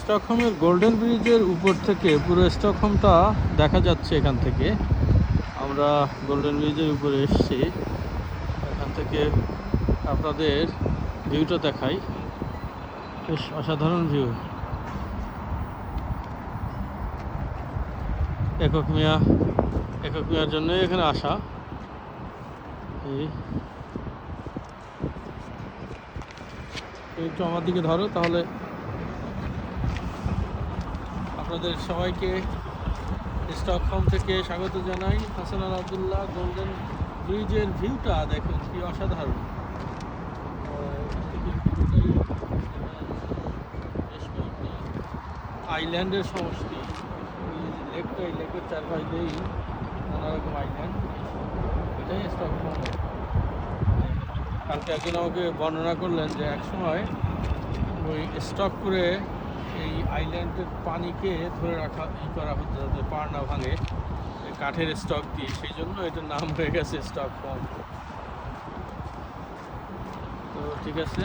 স্টকহোমের golden ব্রিজের উপর থেকে পুরো স্টকহোমটা দেখা যাচ্ছে। এখান থেকে আমরা গোল্ডেন ব্রিজের উপরে এসেছি। এখান থেকে আপনাদের ভিউটা দেখাই, বেশ অসাধারণ ভিউ। একক মিয়ার জন্য এখানে আসা। একটু আমার দিকে ধরো, তাহলে আপনাদের সবাইকে স্টকহোম থেকে স্বাগত জানাই। হাসান আল আবদুল্লাহ। গোল্ডেন ব্রিজের ভিউটা দেখুন কি অসাধারণ। আইল্যান্ডের সমষ্টি। লেকটা, এই লেকের চারপাশ দিয়েই নানা রকম আইল্যান্ড। এটাই স্টকহোম। কালকে একজন আমাকে বর্ণনা করলেন যে একসময় ওই স্টক করে এই আইল্যান্ডের পানিকে ধরে রাখা করা হতো যাতে পার না ভাঙে, কাঠের স্টক দিয়ে। সেই জন্য এটার নাম হয়ে গেছে স্টকহোম। তো ঠিক আছে।